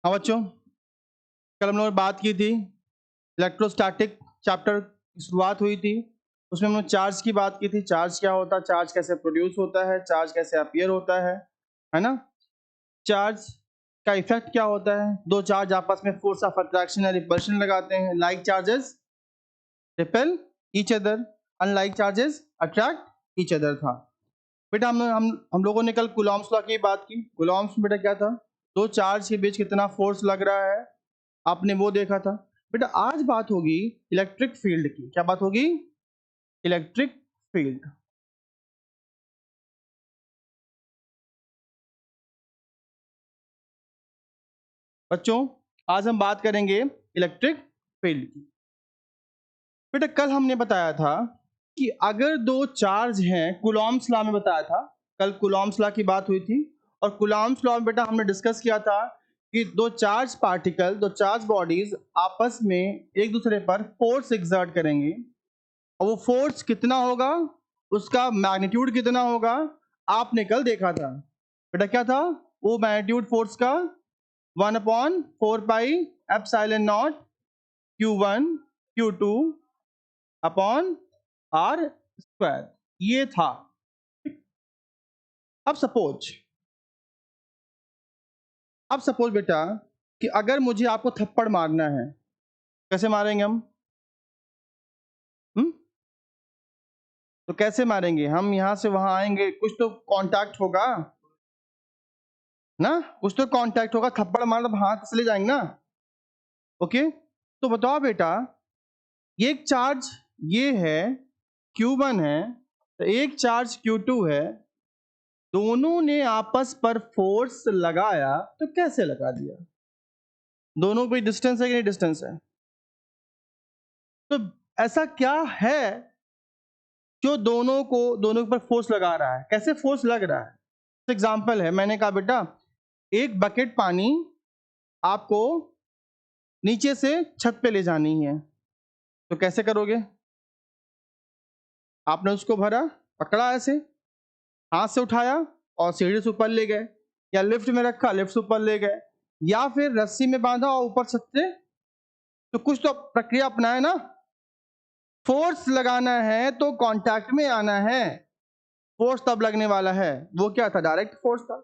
हाँ बच्चों, कल हम लोगों ने बात की थी इलेक्ट्रोस्टैटिक चैप्टर की शुरुआत हुई थी। उसमें हमने चार्ज की बात की थी। चार्ज क्या होता है, चार्ज कैसे प्रोड्यूस होता है, चार्ज कैसे अपीयर होता है ना। चार्ज का इफेक्ट क्या होता है, दो चार्ज आपस में फोर्स ऑफ अट्रैक्शन या रिपल्शन लगाते हैं। Like charges repel each other, unlike charges attract each other था। बेटा हम लोगों ने कल कूलॉम्स लॉ की बात की। कूलॉम्स बेटा क्या था, दो चार्ज के बीच कितना फोर्स लग रहा है, आपने वो देखा था। बेटा आज बात होगी इलेक्ट्रिक फील्ड की। क्या बात होगी, इलेक्ट्रिक फील्ड। बच्चों आज हम बात करेंगे इलेक्ट्रिक फील्ड की। बेटा कल हमने बताया था कि अगर दो चार्ज हैं, कूलॉम्स लॉ में बताया था, कल कूलॉम्स लॉ की बात हुई थी। और कूलॉम्स लॉ में बेटा हमने डिस्कस किया था कि दो चार्ज पार्टिकल, दो चार्ज बॉडीज आपस में एक दूसरे पर फोर्स एक्सर्ट करेंगे, और वो फोर्स कितना होगा, उसका मैग्नीट्यूड कितना होगा, आपने कल देखा था। बेटा क्या था वो मैग्नीट्यूड फोर्स का, 1/4 pi epsilon not Q1 Q2 upon R square, ये था। अब सपोज बेटा कि अगर मुझे आपको थप्पड़ मारना है, कैसे मारेंगे हम? तो कैसे मारेंगे हम? यहां से वहां आएंगे, कुछ तो कांटेक्ट होगा ना, कुछ तो कांटेक्ट होगा। थप्पड़ मार तो हाथ चले जाएंगे ना। ओके, तो बताओ बेटा, ये एक चार्ज ये है Q1 है, तो एक चार्ज Q2 है, दोनों ने आपस पर फोर्स लगाया, तो कैसे लगा दिया? दोनों कोई डिस्टेंस है कि नहीं डिस्टेंस है? तो ऐसा क्या है जो दोनों के ऊपर फोर्स लगा रहा है? कैसे फोर्स लग रहा है? एग्जांपल है, मैंने कहा बेटा एक बकेट पानी आपको नीचे से छत पे ले जानी है, तो कैसे करोगे? आपने उसको भरा, पकड़ा ऐसे, हाथ से उठाया और सीढ़ी से ऊपर ले गए, या लिफ्ट में रखा, लिफ्ट से ऊपर ले गए, या फिर रस्सी में बांधा और ऊपर छत से। तो कुछ तो प्रक्रिया अपनाए ना। फोर्स लगाना है तो कांटेक्ट में आना है, फोर्स तब लगने वाला है। वो क्या था, डायरेक्ट फोर्स था।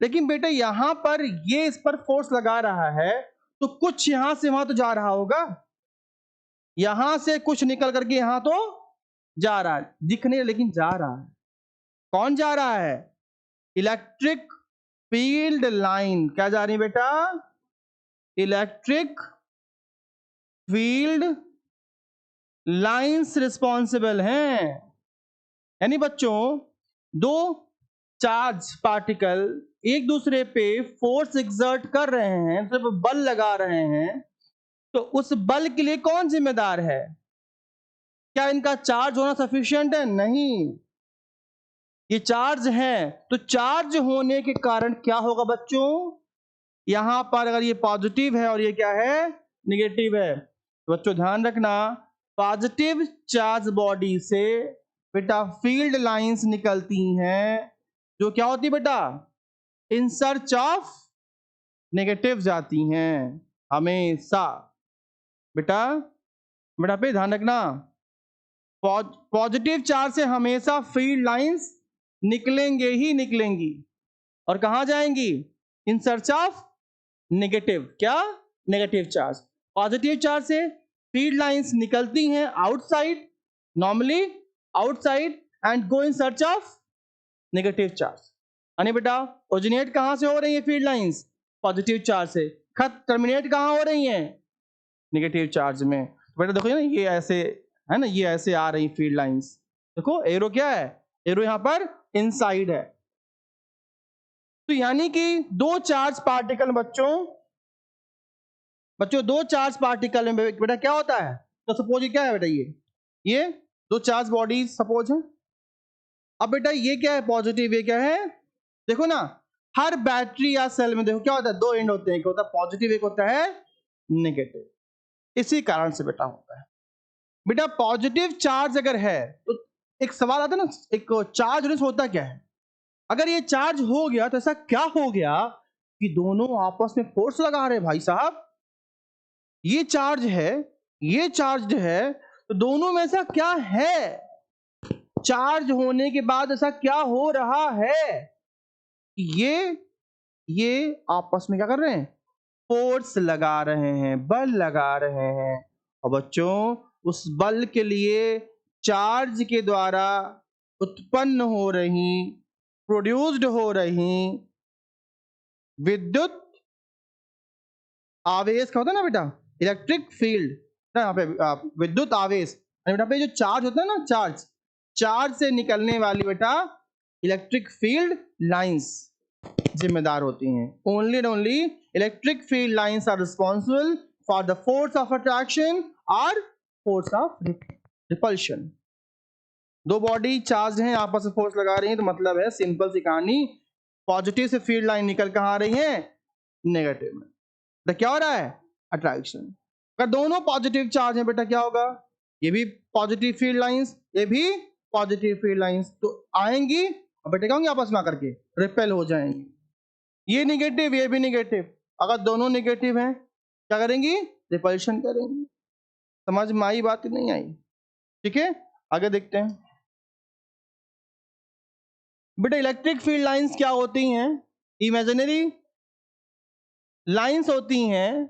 लेकिन बेटा यहां पर ये इस पर फोर्स लगा रहा है, तो कुछ यहां से वहां तो जा रहा होगा, यहां से कुछ निकल करके यहां तो जा रहा है, दिख नहीं लेकिन जा रहा है। कौन जा रहा है? Electric field line. क्या जा रही है बेटा? इलेक्ट्रिक फील्ड लाइंस रिस्पॉन्सिबल हैं। यानी बच्चों दो चार्ज पार्टिकल एक दूसरे पे फोर्स एक्सर्ट कर रहे हैं, सिर्फ बल लगा रहे हैं, तो उस बल के लिए कौन जिम्मेदार है? क्या इनका चार्ज होना सफिशिएंट है? नहीं, ये चार्ज है। तो चार्ज होने के कारण क्या होगा बच्चों, यहां पर अगर ये पॉजिटिव है और ये क्या है, निगेटिव है, तो बच्चों ध्यान रखना, पॉजिटिव चार्ज बॉडी से बेटा फील्ड लाइंस निकलती हैं, जो क्या होती है बेटा, इन सर्च ऑफ नेगेटिव जाती हैं हमेशा। बेटा बेटा पे ध्यान रखना, पॉजिटिव चार्ज से हमेशा फील्ड लाइंस निकलेंगे ही निकलेंगी, और कहां जाएंगी, इन सर्च ऑफ नेगेटिव। क्या? Negative charge. पॉजिटिव चार्ज से फील्ड लाइंस निकलती हैं outside, normally outside, and go in search of negative charge. यानी बेटा ओरिजिनेट कहां से हो रही है फील्ड लाइंस? पॉजिटिव चार्ज से। खत टर्मिनेट कहां हो रही हैं? नेगेटिव चार्ज में। तो बेटा देखो ना, ये ऐसे है ना, ये ऐसे आ रही फील्ड लाइंस। देखो एरो क्या है, एरो यहां पर इनसाइड है। तो यानी कि दो चार्ज पार्टिकल बच्चों दो चार्ज पार्टिकल में बेटा क्या होता है, तो सपोज ये क्या है बेटा, ये दो चार्ज बॉडीज सपोज है। अब बेटा ये क्या है, पॉजिटिव, ये क्या है, देखो ना, हर बैटरी या सेल में देखो क्या होता है, दो एंड होते हैं, एक होता है पॉजिटिव, एक होता है नेगेटिव। इसी कारण से बेटा होता है। बेटा पॉजिटिव चार्ज अगर है तो एक सवाल आता है ना, एक चार्ज होता क्या है? अगर ये चार्ज हो गया तो ऐसा क्या हो गया कि दोनों आपस में फोर्स लगा रहे भाई साहब। ये चार्ज है, ये चार्ज है, तो दोनों में ऐसा क्या है, चार्ज होने के बाद ऐसा क्या हो रहा है, ये आपस में क्या कर रहे हैं, फोर्स लगा रहे हैं, बल लगा रहे हैं। और बच्चों उस बल के लिए चार्ज के द्वारा उत्पन्न हो रही, प्रोड्यूस्ड हो रही विद्युत आवेश का होता है ना बेटा, इलेक्ट्रिक फील्ड, यहाँ पे विद्युत आवेश, बेटा पे जो चार्ज होता है ना, चार्ज से निकलने वाली बेटा इलेक्ट्रिक फील्ड लाइंस जिम्मेदार होती हैं। Only and only electric field lines are responsible for the force of attraction और फोर्स ऑफ रिपल्शन। दो बॉडी चार्ज हैं, आपस में फोर्स लगा रही हैं, तो मतलब है सिंपल सी कहानी, पॉजिटिव से फील्ड लाइन निकल कर आ रही है नेगेटिव में, तो क्या हो रहा है, अट्रैक्शन। अगर दोनों पॉजिटिव चार्ज है बेटा क्या होगा, ये भी पॉजिटिव फील्ड लाइंस, ये भी पॉजिटिव फील्ड लाइंस, तो आएंगी और बेटा क्या होंगी, आपस में आकर के रिपेल हो जाएंगी। ये निगेटिव, ये भी निगेटिव, अगर दोनों निगेटिव हैं क्या करेंगी, रिपल्शन करेंगी। समझ में आई बात नहीं आई, ठीक है, आगे देखते हैं। बेटा इलेक्ट्रिक फील्ड लाइंस क्या होती हैं, इमेजिनरी लाइंस होती हैं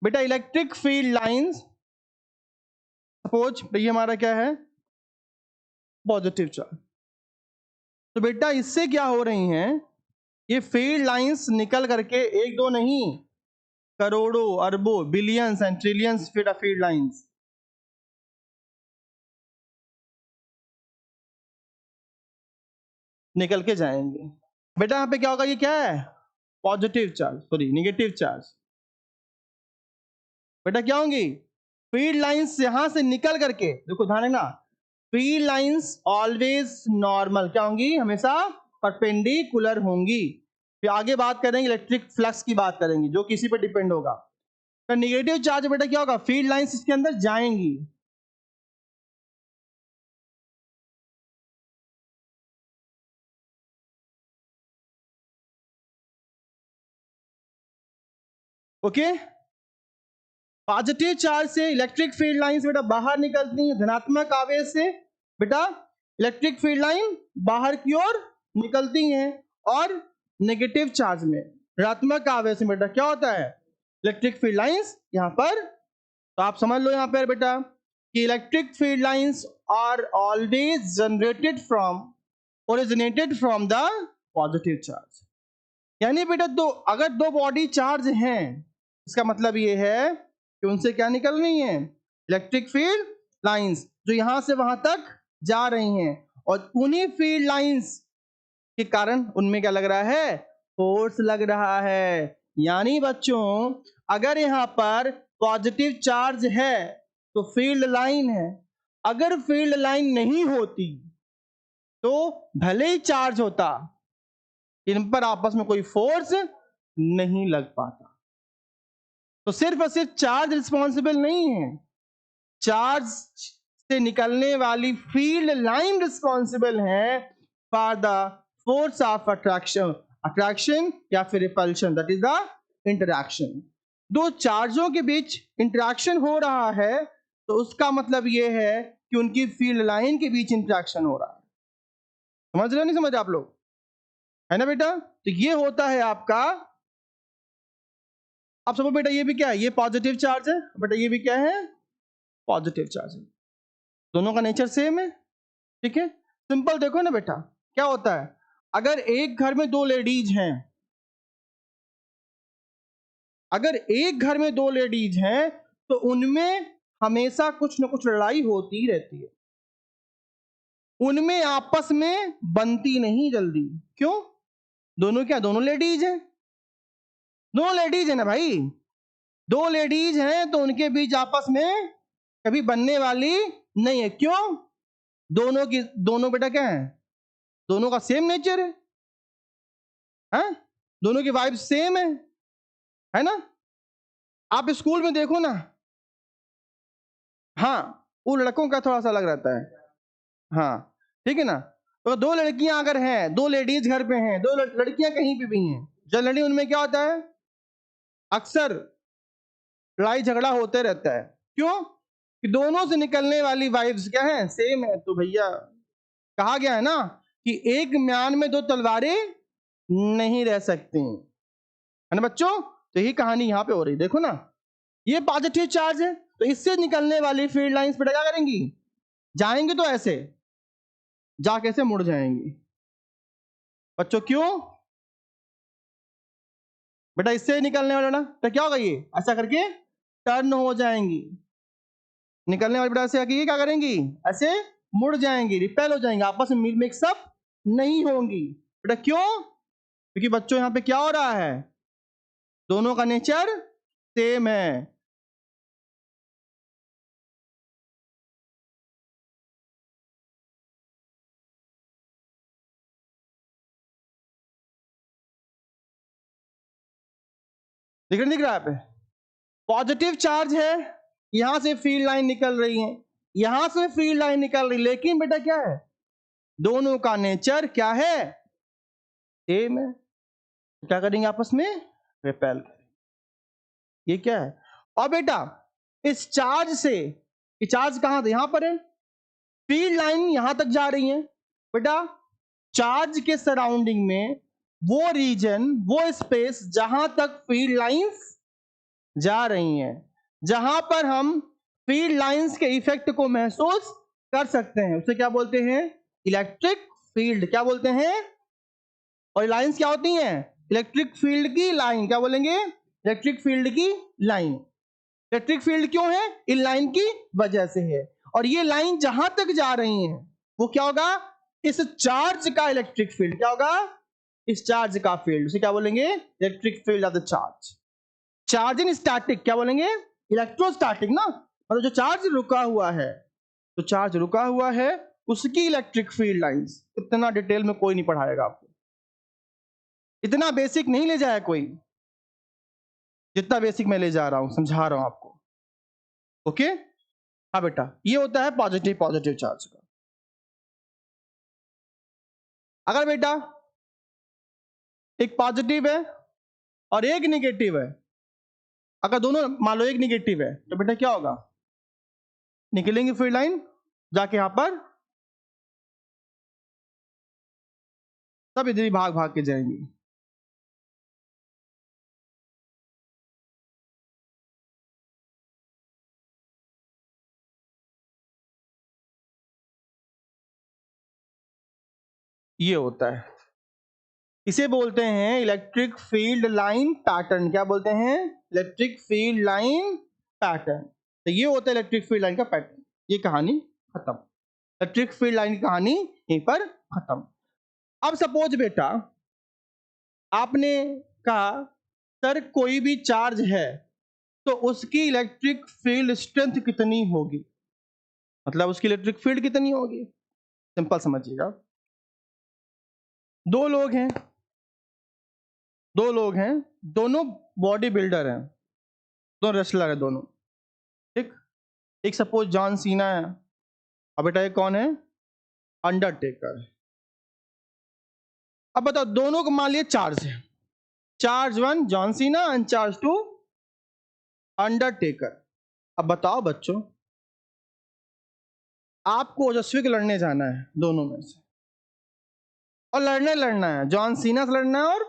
बेटा। इलेक्ट्रिक फील्ड लाइंस, सपोज ये हमारा क्या है, पॉजिटिव चार्ज, तो बेटा इससे क्या हो रही हैं, ये फील्ड लाइंस निकल करके एक दो नहीं, करोड़ों अरबों billions and trillions field lines निकल के जाएंगे। बेटा यहाँ पे क्या होगा, ये क्या है, positive charge, sorry negative charge. बेटा क्या होंगी, फील्ड लाइंस यहां से निकल करके, देखो ध्यान रखना, फील्ड लाइंस ऑलवेज नॉर्मल क्या होंगी, हमेशा परपेंडिकुलर होंगी। फिर आगे बात करेंगे इलेक्ट्रिक फ्लक्स की बात करेंगे, जो किसी पे डिपेंड होगा। तो निगेटिव चार्ज बेटा क्या होगा, फील्ड लाइंस इसके अंदर जाएंगी, ओके। पॉजिटिव चार्ज से इलेक्ट्रिक फील्ड लाइंस बेटा बाहर निकलती हैं, धनात्मक आवेश से बेटा इलेक्ट्रिक फील्ड लाइन बाहर की ओर निकलती हैं, और नेगेटिव चार्ज में ऋणात्मक आवेश में बेटा क्या होता है, इलेक्ट्रिक फील्ड लाइंस यहां पर। तो आप समझ लो यहां पर बेटा कि electric field lines are always generated from, originated from the positive charge. यानी बेटा दो, अगर दो बॉडी चार्ज हैं, इसका मतलब ये है कि उनसे क्या निकल रही है, इलेक्ट्रिक फील्ड लाइंस, जो यहां से वहां तक जा रही हैं, और उन्हीं फील्ड लाइंस के कारण उनमें क्या लग रहा है, फोर्स लग रहा है। यानी बच्चों अगर यहां पर पॉजिटिव चार्ज है तो फील्ड लाइन है, अगर फील्ड लाइन नहीं होती तो भले ही चार्ज होता, इन पर आपस में कोई फोर्स नहीं लग पाता। तो सिर्फ और सिर्फ चार्ज रिस्पॉन्सिबल नहीं है, चार्ज से निकलने वाली फील्ड लाइन रिस्पॉन्सिबल है for the force of attraction या फिर repulsion, that is the interaction. दो चार्जों के बीच इंटरैक्शन हो रहा है, तो उसका मतलब यह है कि उनकी फील्ड लाइन के बीच इंटरैक्शन हो रहा है। समझ रहे हो नहीं समझ आप लोग, है ना बेटा। तो ये होता है आपका, आप समझो बेटा ये भी क्या है, ये पॉजिटिव चार्ज है बेटा, ये भी क्या है, पॉजिटिव चार्ज है, दोनों का नेचर सेम है, ठीक है। सिंपल देखो ना बेटा क्या होता है, अगर एक घर में दो लेडीज हैं, अगर एक घर में दो लेडीज हैं तो उनमें हमेशा कुछ ना कुछ लड़ाई होती रहती है, उनमें आपस में बनती नहीं जल्दी, क्यों, दोनों क्या, दोनों लेडीज हैं, दोनों लेडीज है ना भाई, दो लेडीज हैं तो उनके बीच आपस में कभी बनने वाली नहीं है, क्यों, दोनों की, दोनों बेटा क्या है, दोनों का सेम नेचर है, हैं? दोनों की वाइफ सेम है ना। आप स्कूल में देखो ना, हाँ वो लड़कों का थोड़ा सा अलग रहता है, हाँ ठीक है ना, तो दो लड़कियां अगर हैं, दो लेडीज घर पे हैं, दो लड़कियां कहीं पे भी हैं, जनरली उनमें क्या होता है, अक्सर लड़ाई झगड़ा होते रहता है। क्यों? कि दोनों से निकलने वाली वाइब्स क्या है, सेम है। तो भैया कहा गया है ना कि एक म्यान में दो तलवारें नहीं रह सकती, है ना बच्चों। तो यही कहानी यहाँ पे हो रही, देखो ना, ये पॉजिटिव चार्ज है, तो इससे निकलने वाली फील्ड लाइंस बेटा क्या करेंगी, जाएंगे तो ऐसे जा कैसे मुड़ जाएंगी बच्चों। क्यों बेटा, इससे निकलने वाला ना तो क्या होगा, ये ऐसा करके टर्न हो जाएंगी, निकलने वाली बेटा ऐसे क्या करेंगी, ऐसे मुड़ जाएंगी, रिपेल हो जाएंगे, आपस में मिक्सअप नहीं होंगी बेटा। क्यों? क्योंकि बच्चों यहाँ पे क्या हो रहा है, दोनों का नेचर सेम है। दिख रहा है पे, पॉजिटिव चार्ज है, यहां से फील्ड लाइन निकल रही है, यहां से फील्ड लाइन निकल रही, लेकिन बेटा क्या है, दोनों का नेचर क्या है, सेम है। क्या करेंगे आपस में, रिपेल करेंगे। ये क्या है, और बेटा इस चार्ज से, ये चार्ज कहां था, यहां पर है, फील्ड लाइन यहां तक जा रही है बेटा। चार्ज के सराउंडिंग में वो रीजन, वो स्पेस जहां तक फील्ड लाइंस जा रही हैं, जहां पर हम फील्ड लाइंस के इफेक्ट को महसूस कर सकते हैं, उसे क्या बोलते हैं, इलेक्ट्रिक फील्ड। क्या बोलते हैं, और लाइंस क्या होती हैं, इलेक्ट्रिक फील्ड की लाइन। क्या बोलेंगे, इलेक्ट्रिक फील्ड की लाइन। इलेक्ट्रिक फील्ड क्यों है, इन लाइन की वजह से है, और ये लाइन जहां तक जा रही है वो क्या होगा, इस चार्ज का इलेक्ट्रिक फील्ड। क्या होगा, इस चार्ज का फील्ड, उसे क्या बोलेंगे, electric field of the charge. Charge in static क्या बोलेंगे, इलेक्ट्रोस्टैटिक ना, मतलब जो चार्ज रुका हुआ है, तो चार्ज रुका हुआ है उसकी इलेक्ट्रिक फील्ड लाइंस। इतना डिटेल में कोई नहीं पढ़ाएगा आपको, इतना बेसिक नहीं ले जाए कोई, जितना बेसिक मैं ले जा रहा हूं, समझा रहा हूं आपको। ओके, हाँ बेटा, ये होता है पॉजिटिव चार्ज का। अगर बेटा एक पॉजिटिव है और एक निगेटिव है, अगर दोनों मान लो एक निगेटिव है, तो बेटा क्या होगा, निकलेंगे फील्ड लाइन जाके यहां पर, सब इधर ही भाग भाग के जाएंगी। ये होता है, इसे बोलते हैं इलेक्ट्रिक फील्ड लाइन पैटर्न। क्या बोलते हैं, इलेक्ट्रिक फील्ड लाइन पैटर्न। तो ये होता है इलेक्ट्रिक फील्ड लाइन का पैटर्न। ये कहानी खत्म, इलेक्ट्रिक फील्ड लाइन की कहानी यहीं पर खत्म। अब सपोज बेटा आपने कहा सर कोई भी चार्ज है तो उसकी इलेक्ट्रिक फील्ड स्ट्रेंथ कितनी होगी, मतलब उसकी इलेक्ट्रिक फील्ड कितनी होगी। सिंपल समझिएगा, दो लोग हैं, दोनों बॉडी बिल्डर हैं, दोनों रेसलर है दोनों, ठीक। एक सपोज जॉन सीना है, अब बेटा ये कौन है, अंडरटेकर। अब बताओ दोनों को मान लिया चार्ज है, charge 1 John Cena and charge 2 Undertaker. अब बताओ बच्चों, आपको ओजस्वी को लड़ने जाना है दोनों में से, और लड़ना है, जॉन सीना से लड़ना है और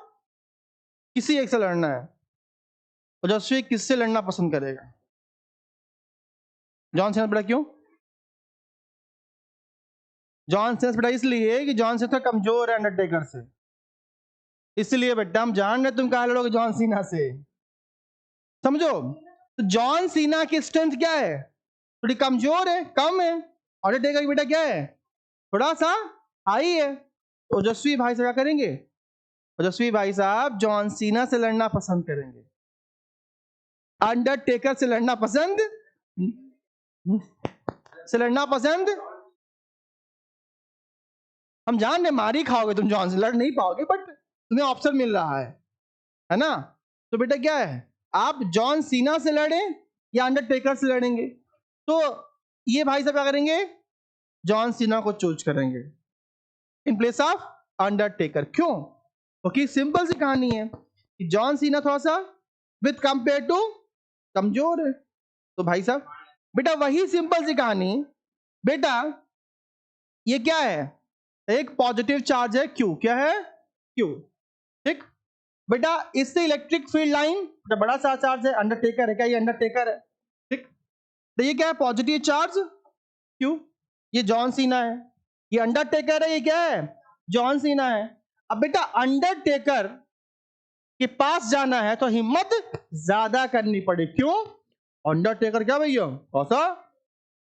किसी एक से लड़ना है। ओजस्वी किससे लड़ना पसंद करेगा, जॉन सीना बेटा। क्यों जॉन सीना बेटा, इसलिए कि जॉन सीना कमजोर है अंडरटेकर से, इसलिए बेटा हम जान रहे तुम कहा लड़ोगे जॉन सीना से, समझो। तो जॉन सीना की स्ट्रेंथ क्या है, थोड़ी कमजोर है, कम है। अंडरटेकर की बेटा क्या है, थोड़ा सा हाई है। तो ओजस्वी भाई से क्या करेंगे, ओजस्वी भाई साहब जॉन सीना से लड़ना पसंद करेंगे, अंडरटेकर से लड़ना पसंद, हम जान रहे मार ही खाओगे तुम, जॉन से लड़ नहीं पाओगे, बट तुम्हें ऑप्शन मिल रहा है ना। तो बेटा क्या है, आप जॉन सीना से लड़े या अंडरटेकर से लड़ेंगे, तो ये भाई साहब क्या करेंगे, जॉन सीना को चूज करेंगे। In place of Undertaker. क्यों? क्योंकि सिंपल सी कहानी है कि जॉन सीना थोड़ा सा विथ कंपेयर टू कमजोर है। तो भाई साहब बेटा वही सिंपल सी कहानी, बेटा ये क्या है? एक पॉजिटिव चार्ज है क्यू। क्या है? क्यू। ठीक बेटा, इससे इलेक्ट्रिक फील्ड लाइन, बड़ा सा चार्ज है, अंडरटेकर है। क्या ये अंडरटेकर है? ठीक, तो ये क्या है? Positive charge Q. ये जॉन सीना है, ये अंडरटेकर है, ये क्या है? जॉन सीना है। अब बेटा अंडरटेकर के पास जाना है तो हिम्मत ज्यादा करनी पड़े। क्यों? अंडरटेकर क्या भैया ऐसा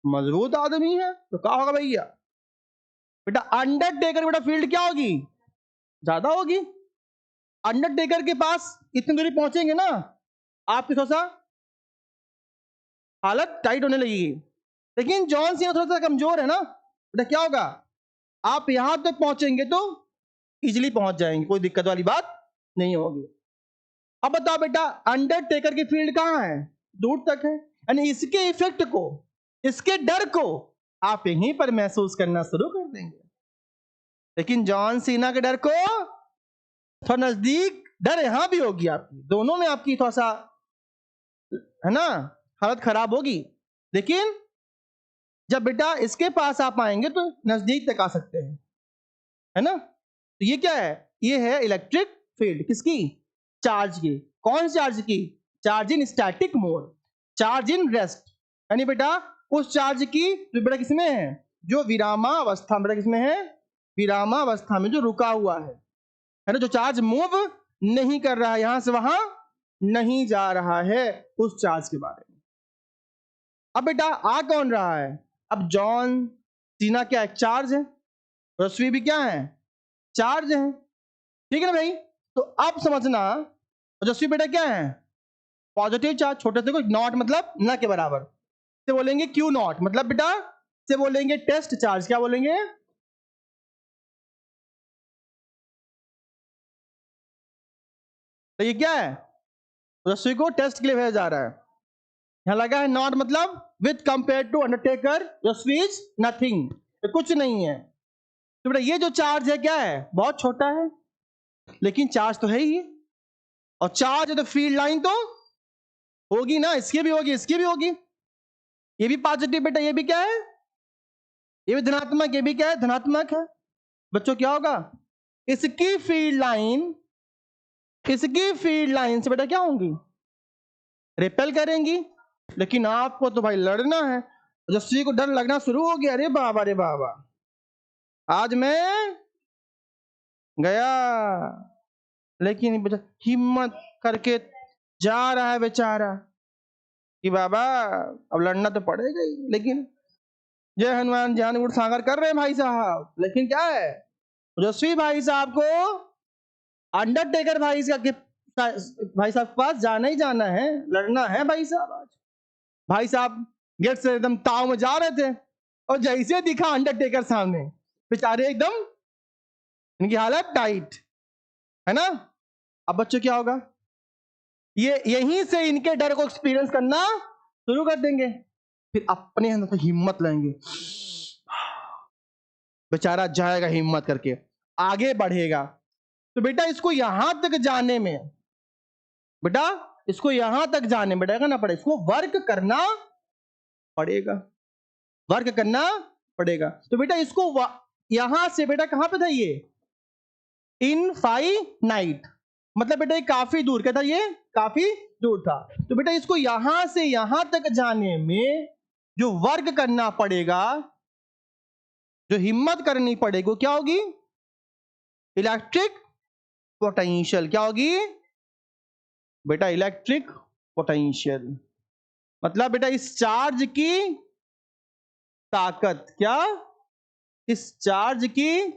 मजबूत आदमी है, तो क्या होगा भैया? बेटा अंडरटेकर बेटा फील्ड क्या होगी? ज्यादा होगी। अंडरटेकर के पास इतनी दूरी पहुंचेंगे ना, आपकी थोड़ा सा हालत टाइट होने लगेगी। लेकिन जॉन सीना थोड़ा सा कमजोर है ना, बेटा क्या होगा? आप यहां तक पहुंचेंगे तो इजीली पहुंच जाएंगे, कोई दिक्कत वाली बात नहीं होगी। अब बताओ बेटा अंडरटेकर की फील्ड कहां है? दूर तक है, यानी इसके इफेक्ट को, इसके डर को आप यहीं पर महसूस करना शुरू कर देंगे। लेकिन जॉन सीना के डर को थोड़ा नजदीक डर यहां भी होगी आपकी, दोनों में आपकी थोड़ा सा है ना हालत खराब होगी। लेकिन जब बेटा इसके पास आप आएंगे तो नजदीक तक आ सकते हैं, है ना। तो ये क्या है? ये है इलेक्ट्रिक फील्ड। किसकी? चार्ज की। कौन चार्ज की? Charge in static mode, charge in rest, यानी बेटा उस चार्ज की जो बेटा किसमें है? जो विरामावस्था में। बेटा किसमें है? विरामावस्था में, जो रुका हुआ है ना, जो चार्ज मूव नहीं कर रहा है, यहां से वहां नहीं जा रहा है, उस चार्ज के बारे में। अब बेटा आ कौन रहा है? अब जॉन सीना क्या है? चार्ज है। रश्मि भी क्या है? चार्ज है। ठीक है ना भाई? तो अब समझना रश्मि बेटा क्या है? Positive charge. छोटे से को नॉट मतलब न के बराबर से बोलेंगे क्यू नॉट, मतलब बेटा से बोलेंगे टेस्ट चार्ज। क्या बोलेंगे? तो ये क्या है? रश्मि को टेस्ट के लिए भेजा जा रहा है। यहां लगा है नॉट, मतलब with compare to undertaker Rashmi is nothing, कुछ नहीं है। तो बेटा ये जो चार्ज है क्या है? बहुत छोटा है, लेकिन चार्ज तो है ही है। और चार्ज है तो फील्ड लाइन तो होगी ना, इसकी भी होगी, इसकी भी होगी। ये भी पॉजिटिव बेटा, ये भी क्या है? ये भी धनात्मक, ये भी क्या है? धनात्मक है। बच्चों क्या होगा? इसकी फील्ड लाइन, इसकी फील्ड लाइन से बेटा क्या होंगी? रिपेल करेंगी। लेकिन आपको तो भाई लड़ना है। रस्सी को डर लगना शुरू हो गया। अरे बाबा, अरे बाबा, आज मैं गया। लेकिन बेटा हिम्मत करके जा रहा है बेचारा कि बाबा अब लड़ना तो पड़ेगा ही। लेकिन जय हनुमान ज्ञान गुण सागर कर रहे हैं भाई साहब। लेकिन क्या है? रश्मि भाई साहब को अंडरटेकर भाई साहब के पास जाना ही जाना है, लड़ना है भाई साहब। आज भाई साहब गेट से एकदम ताव में जा रहे थे और जैसे दिखा अंडरटेकर सामने, बेचारे एकदम इनकी हालत टाइट, है ना। अब बच्चों क्या होगा? ये यहीं से इनके डर को एक्सपीरियंस करना शुरू कर देंगे, फिर अपने अंदर से हिम्मत लेंगे। बेचारा जाएगा हिम्मत करके, आगे बढ़ेगा। तो बेटा इसको यहां तक जाने में, बेटा इसको यहां तक जाने में बेटा करना पड़ेगा, इसको वर्क करना पड़ेगा, वर्क करना पड़ेगा। तो बेटा इसको यहां से बेटा कहां पे था? ये इनफाइनाइट, मतलब बेटा ये काफी दूर क्या था? ये काफी दूर था। तो बेटा इसको यहां से यहां तक जाने में जो वर्क करना पड़ेगा, जो हिम्मत करनी पड़ेगी, वो क्या होगी? Electric potential. क्या होगी बेटा? Electric potential. मतलब बेटा इस चार्ज की ताकत, क्या? इस चार्ज की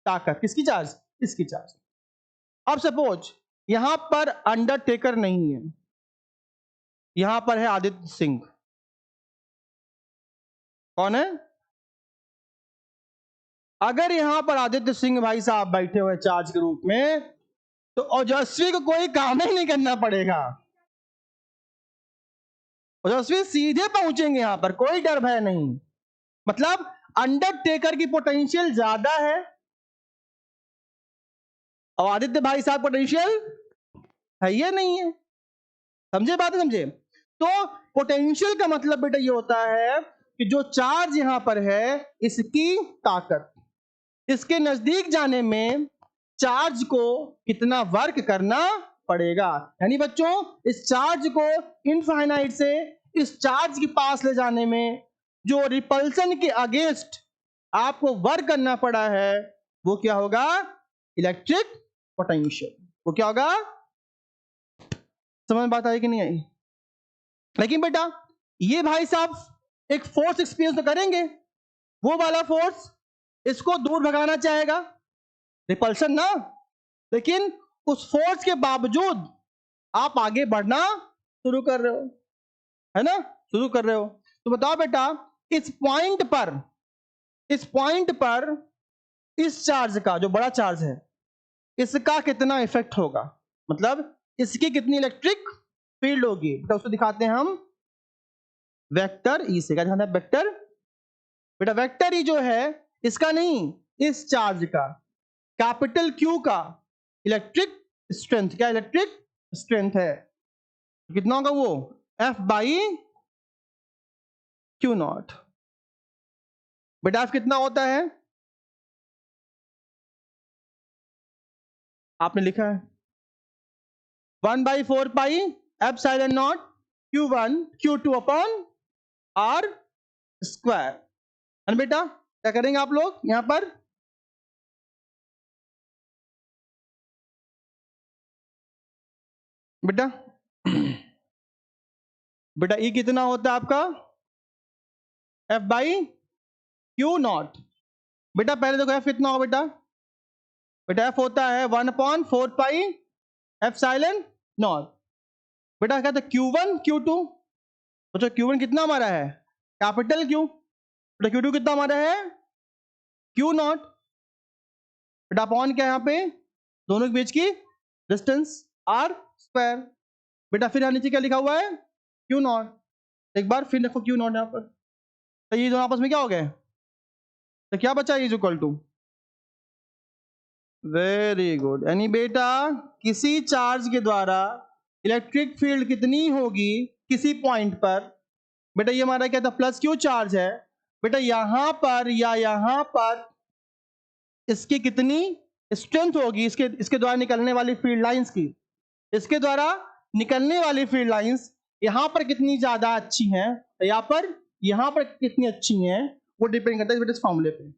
ताकत। किसकी चार्ज? इसकी चार्ज। अब सपोज यहां पर अंडरटेकर नहीं है, यहां पर है आदित्य सिंह। कौन है? अगर यहां पर आदित्य सिंह भाई साहब बैठे हुए चार्ज के रूप में, तो ओजस्वी को कोई काम ही नहीं करना पड़ेगा। ओजस्वी सीधे पहुंचेंगे यहां पर, कोई डर भय नहीं। मतलब अंडरटेकर की पोटेंशियल ज्यादा है, और आदित्य भाई साहब पोटेंशियल है या नहीं है? समझे बात? समझे? तो पोटेंशियल का मतलब बेटा ये होता है कि जो चार्ज यहां पर है इसकी ताकत, इसके नजदीक जाने में चार्ज को कितना वर्क करना पड़ेगा। यानी बच्चों इस चार्ज को इनफाइनाइट से इस चार्ज के पास ले जाने में जो रिपल्सन के अगेंस्ट आपको वर्क करना पड़ा है वो क्या होगा? Electric potential. वो क्या होगा? समझ में बात आई कि नहीं आई? लेकिन बेटा ये भाई साहब एक फोर्स एक्सपीरियंस तो करेंगे, वो वाला फोर्स इसको दूर भगाना चाहेगा, रिपल्सन ना, लेकिन उस फोर्स के बावजूद आप आगे बढ़ना शुरू कर रहे हो, है ना? शुरू कर रहे हो। तो बताओ बेटा इस पॉइंट पर इस चार्ज का, जो बड़ा चार्ज है, इसका कितना इफेक्ट होगा, मतलब इसकी कितनी इलेक्ट्रिक फील्ड होगी? बेटा उसको दिखाते हैं हम वेक्टर ई से। क्या दिखाते हैं? वेक्टर। बेटा वेक्टर ई जो है इसका नहीं, इस चार्ज का, कैपिटल क्यू का इलेक्ट्रिक स्ट्रेंथ। क्या इलेक्ट्रिक स्ट्रेंथ है? कितना होगा वो? F by Q not. बेटा F कितना होता है? आपने लिखा है 1/4 pi epsilon not Q1 Q2 upon R square. है ना बेटा? क्या करेंगे आप लोग यहां पर? बेटा बेटा E कितना होता है आपका? F by Q not. बेटा पहले देखो F कितना होगा बेटा? बेटा F होता है 1/4 पाई एप्सिलॉन नॉट। बेटा कहते हैं Q1 Q2। तो Q1 कितना हमारा है? Capital Q। बेटा Q2 कितना हमारा है? Q not. बेटा अपॉन क्या है यहाँ पे? दोनों के बीच की डिस्टेंस R स्क्वायर। बेटा फिर यहाँ नीचे क्या लिखा हुआ है? Q not. एक बार फिर लिखो Q नॉट यहाँ पर। तो ये दोनों आपस में क्या हो गए? तो क्या बचा? Is equal to, very good. यानी बेटा किसी चार्ज के द्वारा इलेक्ट्रिक फील्ड कितनी होगी किसी पॉइंट पर? बेटा ये हमारा क्या था? प्लस क्यू चार्ज है। बेटा यहां पर या यहां पर इसकी कितनी स्ट्रेंथ होगी, इसके द्वारा निकलने वाली फील्ड लाइंस की, इसके द्वारा निकलने वाली फील्ड लाइंस यहां पर कितनी ज्यादा अच्छी हैं, यहां पर कितनी अच्छी हैं, वो डिपेंड करता है बेटा इस फॉर्मूले पे।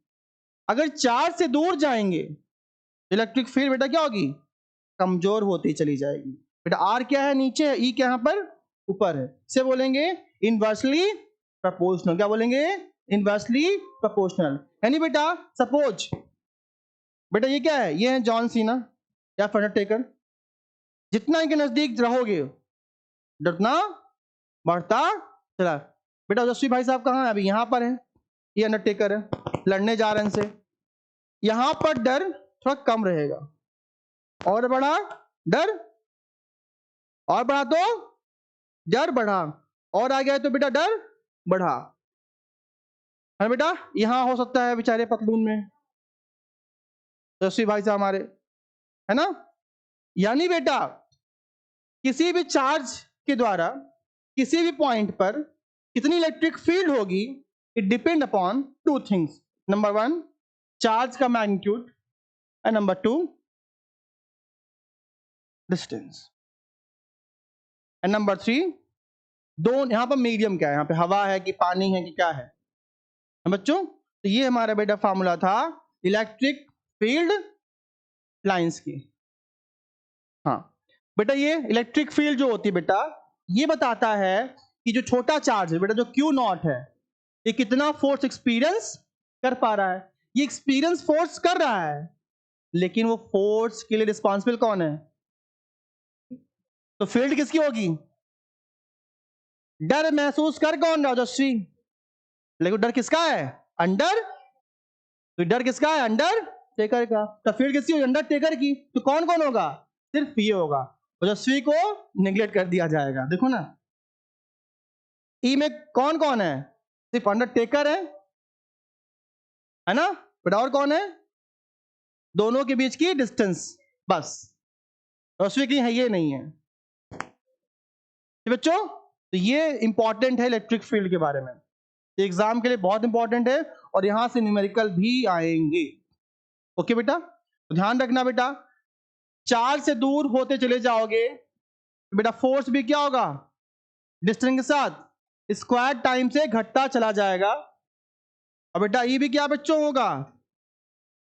अगर चार्ज से दूर जाएंगे इलेक्ट्रिक फील्ड बेटा क्या होगी? कमजोर होती चली जाएगी। बेटा आर क्या है? नीचे है। ई क्या यहाँ पर? ऊपर है। इसे बोलेंगे इनवर्सली प्रोपोर्शनल। क्या बोलेंगे? Inversely proportional. यानी बेटा सपोज बेटा ये क्या है? ये है जॉन सीना या अंडरटेकर। जितना इनके नजदीक रहोगे उतना बढ़ता चला। बेटा यशस्वी भाई साहब कहाँ है? अभी यहाँ पर है। ये अंडरटेकर है, लड़ने जा रहे हैं इनसे। यहां पर डर थोड़ा कम रहेगा, और बढ़ा डर, और बढ़ा तो डर बढ़ा, और आ गया तो बेटा डर बढ़ा। है बेटा? यहां हो सकता है बेचारे पतलून में यशस्वी भाई साहब हमारे, है ना? यानी बेटा किसी भी चार्ज के द्वारा किसी भी पॉइंट पर कितनी इलेक्ट्रिक फील्ड होगी, it depend upon two things. Number one, charge का magnitude, and number two, distance, and number three, दोनों। यहां पर मीडियम क्या है? यहां पे हवा है कि पानी है कि क्या है बच्चों? तो ये हमारा बेटा फार्मूला था इलेक्ट्रिक फील्ड लाइंस की। हाँ बेटा ये इलेक्ट्रिक फील्ड जो होती है बेटा, ये बताता है कि जो छोटा चार्ज है बेटा, जो Q नॉट है, ये कितना फोर्स एक्सपीरियंस कर पा रहा है। ये एक्सपीरियंस फोर्स कर रहा है, लेकिन वो फोर्स के लिए रिस्पॉन्सिबल कौन है? तो फील्ड किसकी होगी? डर महसूस कर कौन रहा? यशस्वी। लेकिन डर किसका है? अंडर। तो डर किसका है? अंडर टेकर का। तो फील्ड किसकी होगी? अंडर टेकर की। तो कौन कौन होगा? सिर्फ ये होगा। यशस्वी को निगलेक्ट कर दिया जाएगा। देखो ना ई में कौन कौन है? सिर्फ अंडरटेकर है ना बेटा? और कौन है? दोनों के बीच की डिस्टेंस बस, उसमें कहीं है ये नहीं है बच्चों। तो ये इंपॉर्टेंट है इलेक्ट्रिक फील्ड के बारे में, एग्जाम के लिए बहुत इंपॉर्टेंट है और यहां से न्यूमेरिकल भी आएंगे। ओके बेटा, तो ध्यान रखना बेटा, चार्ज से दूर होते चले जाओगे तो बेटा फोर्स भी क्या होगा, डिस्टेंस के साथ स्क्वायर टाइम से घटता चला जाएगा। और बेटा ये भी क्या बच्चों होगा,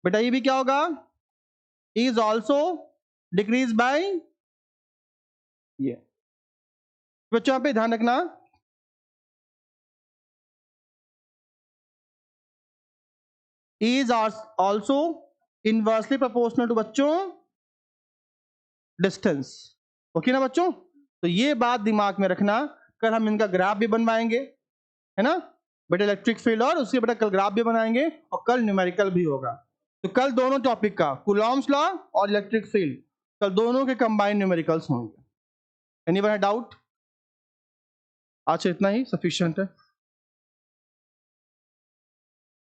बेटा ये भी क्या होगा, इज ऑल्सो डिक्रीज बाय ये। बच्चों यहाँ पे ध्यान रखना, is also inversely proportional to बच्चों डिस्टेंस। ओके ना बच्चों, तो ये बात दिमाग में रखना, कल हम इनका ग्राफ भी बनवाएंगे, है ना बेटा, इलेक्ट्रिक फील्ड और उसके बेटा कल ग्राफ भी बनाएंगे और कल न्यूमेरिकल भी होगा। तो कल दोनों टॉपिक का, कूलॉम्स लॉ और इलेक्ट्रिक फील्ड, कल दोनों के कंबाइंड न्यूमेरिकल्स होंगे। एनीवन है डाउट? अच्छा इतना ही सफिशिएंट है।